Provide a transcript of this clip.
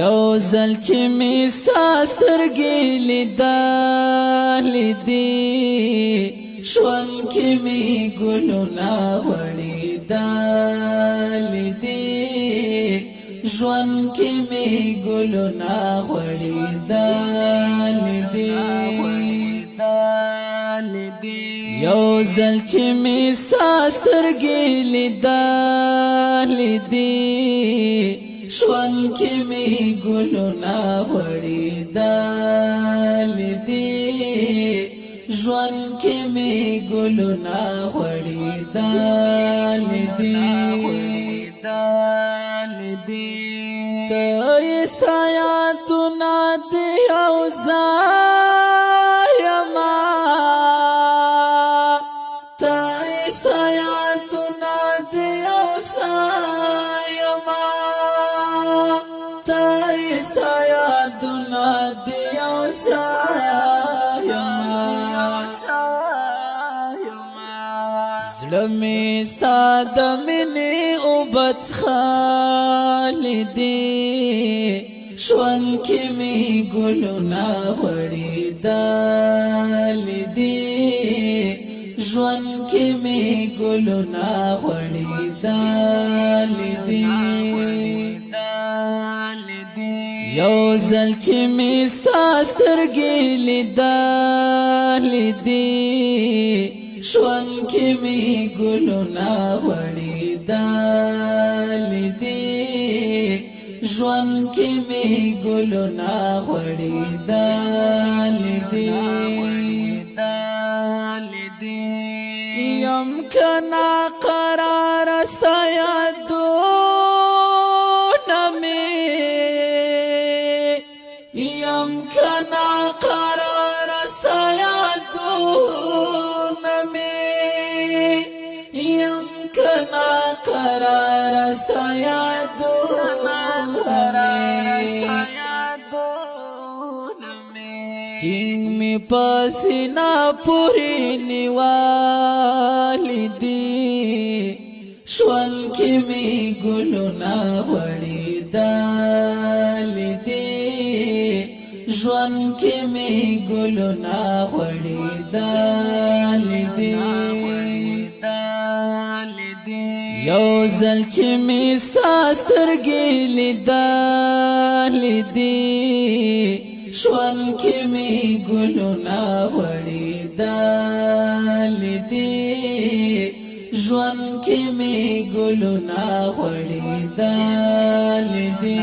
یو زل چې می ستا سترګې لیدلې ژوند کې می ګلونه غوړېدلې دي ژوند کې می ګلونه غوړېدلې دي یو زل چې می ستا سترګې لیدلې دي ژوند کې می ګلونه غوړېدلې دي ژوند کې می ګلونه غوړېدلې دي ته یې ستا یادونه د یو ځای یما ته یې ستا یادونه د یو ځای یما ستا یادونه د یو ځای زړه مې ستا د مینې اوبه څښلې دي ژوند کې مې ګلونه غوړېدلې دي ژوند کې مې ګلونه غوړېدلې دي یو زل چې می ستا سترګې لیدلې دي ژوند کې می ګلونه غوړېدلې دي ژوند کې می ګلونه غوړېدلې دي یم کنا قرار ستا یادونه می یم کنا قرار ستا یادونه می یم کنا قرار ستا یادونه می ټینګ می پسینا پوری نیوالی دی ژوند کې می ګلونه غوړېدلې دي ژوند کې می ګلونه غوړېدلې دي یو زل چې می ستا سترګې لیدلې دي ژوند کې می ګلونه غوړېدلې دي ژوند کې می ګلونه غوړېدلې دي